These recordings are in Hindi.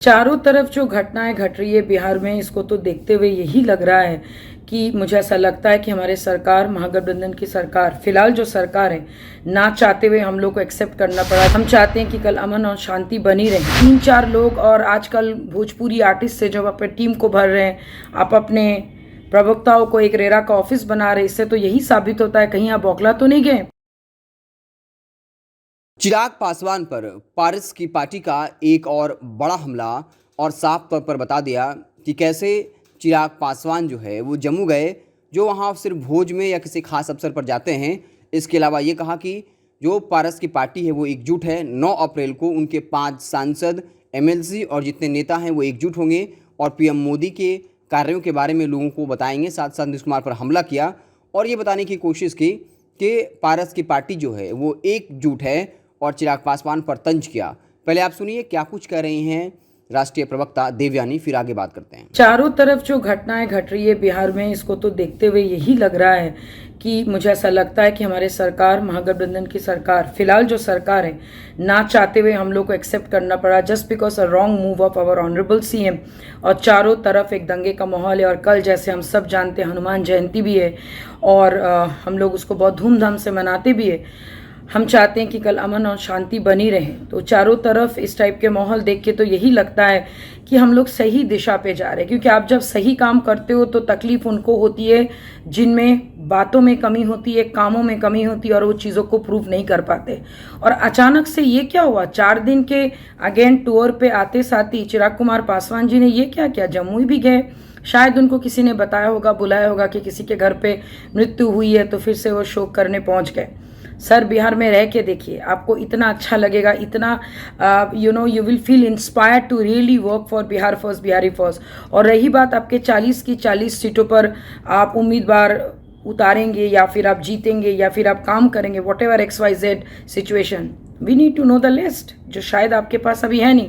चारों तरफ जो घटनाएं घट रही है बिहार में, इसको तो देखते हुए यही लग रहा है कि मुझे ऐसा लगता है कि हमारे सरकार, महागठबंधन की सरकार, फिलहाल जो सरकार है, ना चाहते हुए हम लोग को एक्सेप्ट करना पड़ा। हम चाहते हैं कि कल अमन और शांति बनी रहे। 3-4 लोग और आजकल भोजपुरी आर्टिस्ट से जब अपने टीम को भर रहे हैं, आप अपने प्रवक्ताओं को एक रेरा का ऑफिस बना रहे, इससे तो यही साबित होता है कहीं आप बौखला तो नहीं गए। चिराग पासवान पर पारस की पार्टी का एक और बड़ा हमला और साफ तौर पर बता दिया कि कैसे चिराग पासवान जो है वो जम्मू गए, जो वहाँ सिर्फ भोज में या किसी खास अवसर पर जाते हैं। इसके अलावा ये कहा कि जो पारस की पार्टी है वो एकजुट है। 9 अप्रैल को उनके 5 सांसद, एमएलसी और जितने नेता हैं वो एकजुट होंगे और पीएम मोदी के कार्यों के बारे में लोगों को बताएंगे। साथ साथ नीतीश कुमार पर हमला किया और ये बताने की कोशिश की कि पारस की पार्टी जो है वो एकजुट है और चिराग पासवान पर तंज किया। पहले आप सुनिए क्या कुछ कह रही हैं राष्ट्रीय प्रवक्ता देवयानी, फिर आगे बात करते हैं। चारों तरफ जो घटनाएं घट रही है बिहार में, इसको तो देखते हुए यही लग रहा है कि मुझे ऐसा लगता है कि हमारे सरकार, महागठबंधन की सरकार, फिलहाल जो सरकार है, ना चाहते हुए हम लोग को एक्सेप्ट करना पड़ा just because a wrong move of our honourable CM. और चारों तरफ एक दंगे का माहौल है और कल जैसे हम सब जानते हैं हनुमान जयंती भी है और हम लोग उसको बहुत धूमधाम से मनाते भी है। हम चाहते हैं कि कल अमन और शांति बनी रहे। तो चारों तरफ इस टाइप के माहौल देख के तो यही लगता है कि हम लोग सही दिशा पे जा रहे हैं, क्योंकि आप जब सही काम करते हो तो तकलीफ उनको होती है जिनमें बातों में कमी होती है, कामों में कमी होती है और वो चीज़ों को प्रूव नहीं कर पाते। और अचानक से ये क्या हुआ, 4 दिन के अगेन टूर पे आते साथ ही चिराग कुमार पासवान जी ने ये क्या किया, जम्मू भी गए। शायद उनको किसी ने बताया होगा, बुलाया होगा कि किसी के घर पे मृत्यु हुई है, तो फिर से वो शोक करने पहुंच गए। सर, बिहार में रह के देखिए, आपको इतना अच्छा लगेगा, इतना you will feel inspired to really work for Bihar first, Bihari first. और रही बात आपके 40 की 40 सीटों पर आप उम्मीदवार उतारेंगे या फिर आप जीतेंगे या फिर आप काम करेंगे, whatever XYZ situation, we need to know the list, जो शायद आपके पास अभी है नहीं।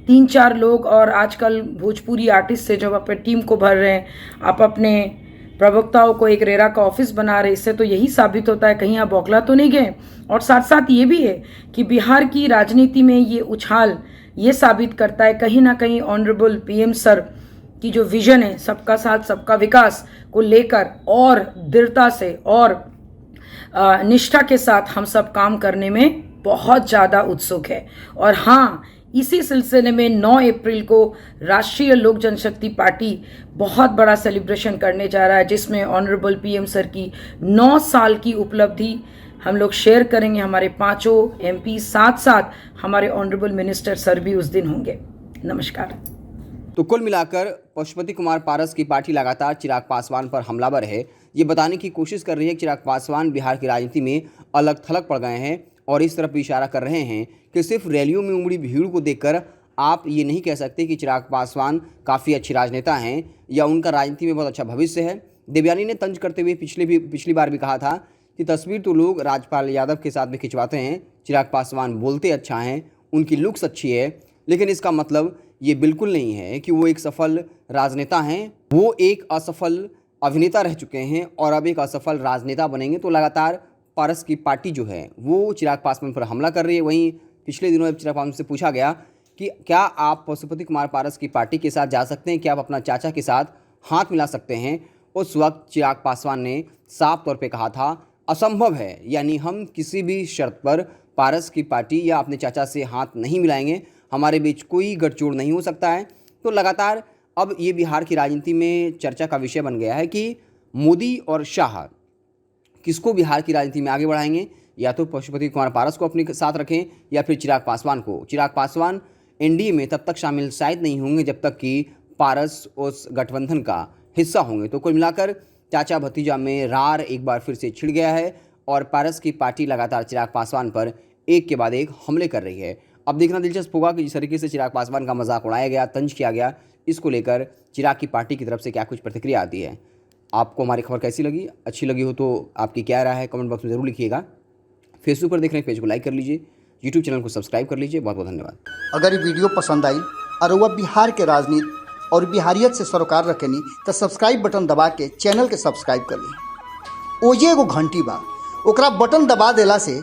3-4 लोग और आजकल भोजपुरी आर्टिस्ट से जब अपने टीम को भर रहे हैं, आप अपने प्रवक्ताओं को एक रेरा का ऑफिस बना रहे, इससे तो यही साबित होता है कहीं आप बौखला तो नहीं गए। और साथ साथ ये भी है कि बिहार की राजनीति में ये उछाल ये साबित करता है कहीं ना कहीं ऑनरेबल पीएम सर की जो विजन है सबका साथ सबका विकास को लेकर और दृढ़ता से और निष्ठा के साथ हम सब काम करने में बहुत ज़्यादा उत्सुक है। और हाँ, इसी सिलसिले में 9 अप्रैल को राष्ट्रीय लोक जनशक्ति पार्टी बहुत बड़ा सेलिब्रेशन करने जा रहा है, जिसमें ऑनरेबल पीएम सर की 9 साल की उपलब्धि हम लोग शेयर करेंगे। हमारे 5 MP साथ साथ हमारे ऑनरेबल मिनिस्टर सर भी उस दिन होंगे। नमस्कार। तो कुल मिलाकर पशुपति कुमार पारस की पार्टी लगातार चिराग पासवान पर हमलावर है। ये बताने की कोशिश कर रही है कि चिराग पासवान बिहार की राजनीति में अलग थलग पड़ गए हैं और इस तरफ भी इशारा कर रहे हैं कि सिर्फ रैलियों में उमड़ी भीड़ को देखकर आप ये नहीं कह सकते कि चिराग पासवान काफ़ी अच्छे राजनेता हैं या उनका राजनीति में बहुत अच्छा भविष्य है। देवयानी ने तंज करते हुए पिछली बार भी कहा था कि तस्वीर तो लोग राजपाल यादव के साथ में खिंचवाते हैं, चिराग पासवान बोलते अच्छा हैं, उनकी लुक्स अच्छी है, लेकिन इसका मतलब ये बिल्कुल नहीं है कि वो एक सफल राजनेता हैं। वो एक असफल अभिनेता रह चुके हैं और अब एक असफल राजनेता बनेंगे। तो लगातार पारस की पार्टी जो है वो चिराग पासवान पर हमला कर रही है। वहीं पिछले दिनों चिराग पासवान से पूछा गया कि क्या आप पशुपति कुमार पारस की पार्टी के साथ जा सकते हैं, क्या आप अपना चाचा के साथ हाथ मिला सकते हैं। उस वक्त चिराग पासवान ने साफ तौर पर कहा था असंभव है, यानी हम किसी भी शर्त पर पारस की पार्टी या अपने चाचा से हाथ नहीं मिलाएंगे, हमारे बीच कोई गठजोड़ नहीं हो सकता है। तो लगातार अब ये बिहार की राजनीति में चर्चा का विषय बन गया है कि मोदी और शाह किसको बिहार की राजनीति में आगे बढ़ाएंगे, या तो पशुपति कुमार पारस को अपने साथ रखें या फिर चिराग पासवान को। चिराग पासवान एनडीए में तब तक शामिल शायद नहीं होंगे जब तक कि पारस उस गठबंधन का हिस्सा होंगे। तो कुल मिलाकर चाचा भतीजा में रार एक बार फिर से छिड़ गया है और पारस की पार्टी लगातार चिराग पासवान पर एक के बाद एक हमले कर रही है। अब देखना दिलचस्प होगा कि जिस तरीके से चिराग पासवान का मजाक उड़ाया गया, तंज किया गया, इसको लेकर चिराग की पार्टी की तरफ से क्या कुछ प्रतिक्रिया आती है। आपको हमारी खबर कैसी लगी, अच्छी लगी हो तो आपकी क्या राय है कमेंट बॉक्स में ज़रूर लिखिएगा। फेसबुक पर देख रहे हैं, पेज को लाइक कर लीजिए, यूट्यूब चैनल को सब्सक्राइब कर लीजिए। बहुत बहुत धन्यवाद। अगर ये वीडियो पसंद आई और वह बिहार के राजनीति और बिहारियत से सरोकार रखेनी तो सब्सक्राइब बटन दबा के चैनल के सब्सक्राइब कर ली। ओजे एगो घंटी बा, ओकरा बटन दबा देला से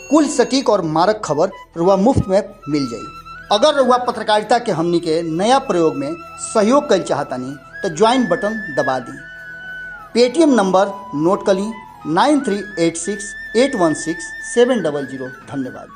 कुल सटीक और मारक खबर रुआ मुफ्त में मिल जाई। अगर रउआ पत्रकारिता के हमनी के नया प्रयोग में सहयोग कर चाहतनी तो ज्वाइन बटन दबा दी। पेटीएम नंबर नोट कर ली 9386816700। धन्यवाद।